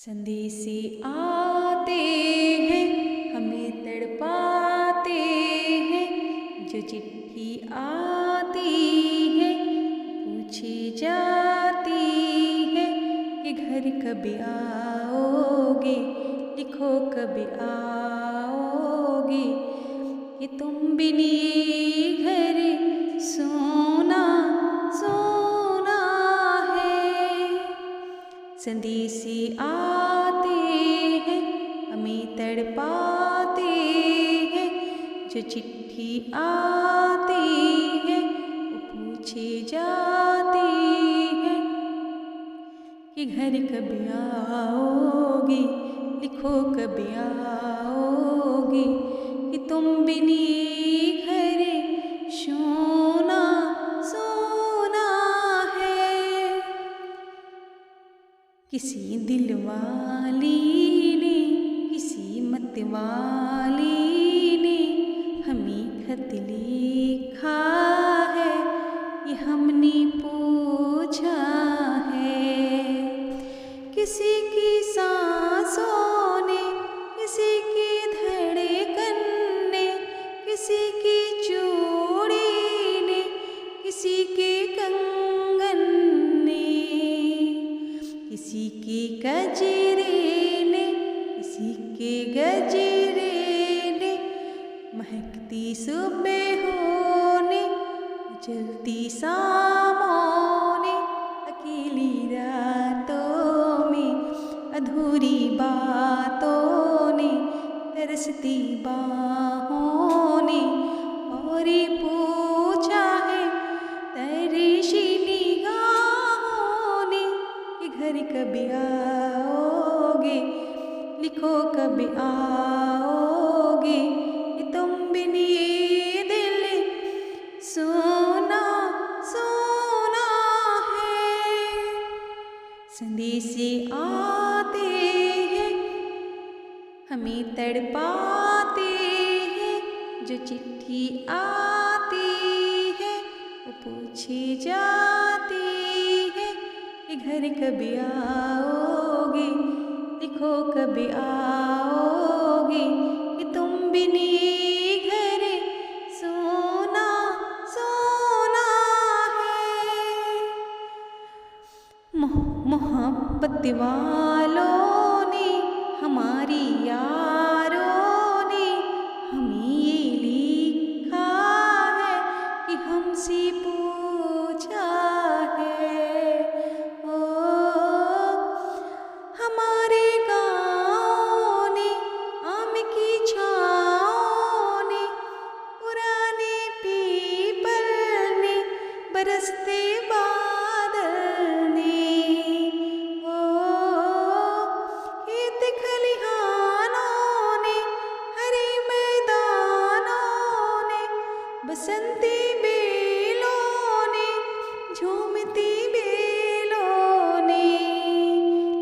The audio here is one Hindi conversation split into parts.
संदेशे आते हैं हमें तड़पाते हैं, जो चिट्ठी आती है पूछी जाती है कि घर कब आओगे, लिखो कब आओगे, कि तुम बिन ये घर सोना सोना है। संदेशे आते हैं हमें तड़पाते हैं, जो चिट्ठी आती है वो पूछी जाती है कि घर कब आओगे, लिखो कब आओगे, कि तुम बिन ये घर सोना सोना है। किसी दिलवाली ने, किसी मतवाली ने हमें खत लिखा है, ये हमने पूछा है। किसी की सांसों ने, किसी की धड़कन ने, किसी की चूड़ी ने, किसी के कंगन ने, किसी के गजरे ने, किसी के गजरे ने, महकती सुबहों ने, जलती शामों ने, अकेली रातों में, अधूरी बातों ने, तरसती बाहों ने, और ये पूछा है तरसी निगाहों ने कि घर कब आओगे, लिखो कब आओगे, कि तुम बिन ये दिल सोना सोना है। संदेशे आते हैं हमें तड़पाते हैं, जो चिट्ठी आती है वो पूछी जाती है कि घर कब आओगे, लिखो कब आओगे, कि तुम बिन ये घर सोना सोना है। मोहब्बत वालों ने, हमारी यारों ने हमें ये लिखा है कि हमसे पूछा है। ओ हमारे गाँव ने, आम की छाँव ने, पुराने पीपल ने, बरसते बादल ने, खेत खलिहानों ने, हरे मैदानों ने, बसंती बेलों ने, झूमती बेलों ने,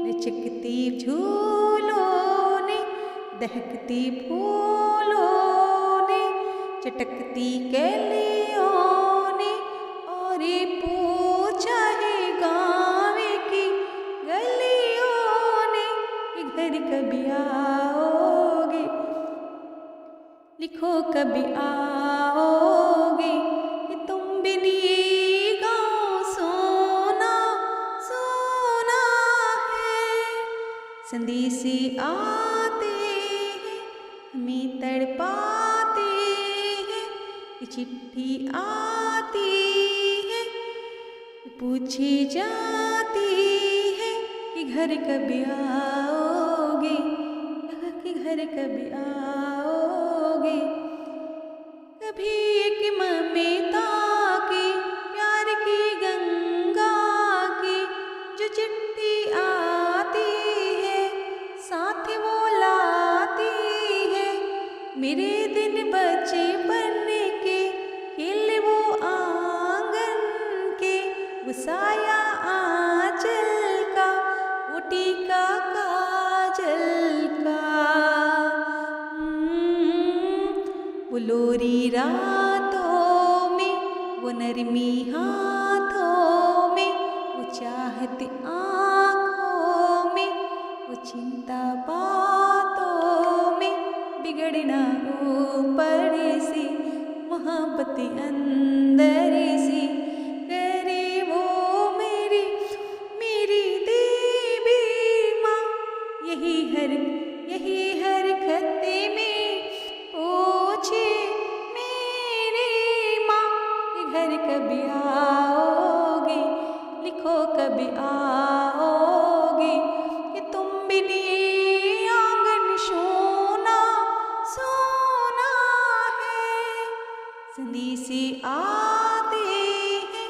लचकती झूलों ने, दहकती फूलों ने, चटकती कैलियों ने, और ये पूछा है गाँव की गलियों ने कि घर कब आओगे, लिखो कब आओगे, कि तुम बिन ये गाँव सोना सोना है। संदेशे आते हैं हमें तड़पाते हैं, कि चिट्ठी आती है पूछी जाती है कि घर कब आओगे, कि घर कब आओगे। कभी एक ममता की, प्यार की गंगा की, जो चिट्ठी आती है साथ वो लाती है, मेरे दिन बचपन के खेल वो आंगन के, वो साया आंचल का, वो टीका काजल का, वो लोरी रातों में, वो नरमी हाथों में, वो चाहत आँखों में, वो चिंता बातों में बिगड़ना ऊपर से, मोहब्बत अंदर से करे वो मेरी मेरी देवी माँ। यही हरकते में पूछे मेरी माँ कि घर कभी आओगे, लिखो कभी आओगे कि तुम बिन ये आंगन सोना सोना है। संदेशे आते हैं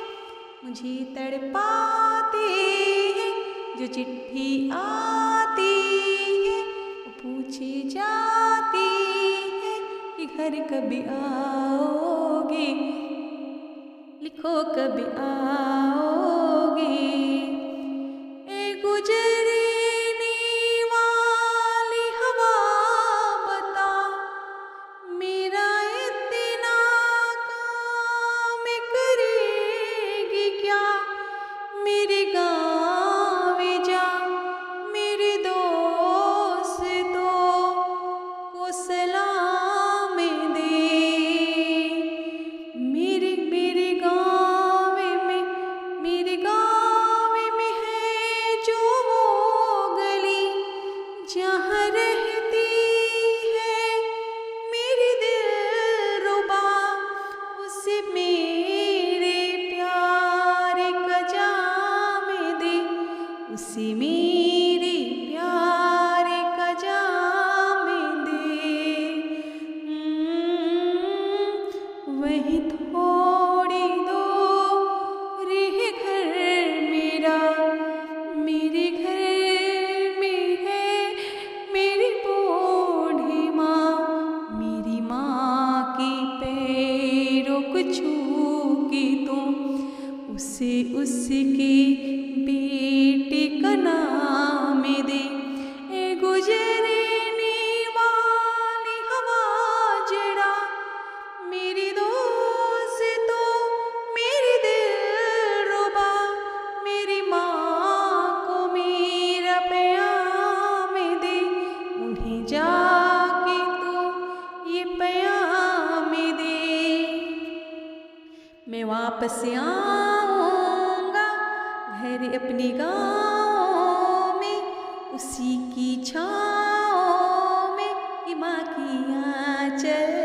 मुझे तड़पाते हैं, जो चिट्ठी आती है वो पूछी जाती है कि घर कभी आओगे, लिखो कभी आओगे। ए गुजरने वाली हवा बता, मेरा इतना काम करेगी क्या। मेरे गाँव जा मेरे दोस्तों को सलाम दे। मेरे गाँव में है जो वो गली, जहाँ रहती है मेरी दिलरुबा, उसे मेरे प्यार का जाम दे, उसे मेरे प्यार का जाम दे। वही थोड़ी दूर है घर मेरा, मेरे घर में है मेरी बूढ़ी माँ। मेरी माँ के पैरों को छू के तुम उसे उसके बेटे का नाम दे। ए गुजरने वाली हवा जरा, मेरी दोस्तों मेरी दिलरुबा, मेरी माँ को मेरा प्याम दे। उन्हें जाके तो ये प्याम दे। मैं वापस आऊँगा घर अपने गाँव में, उसी की छाँव में कि माँ की आँचल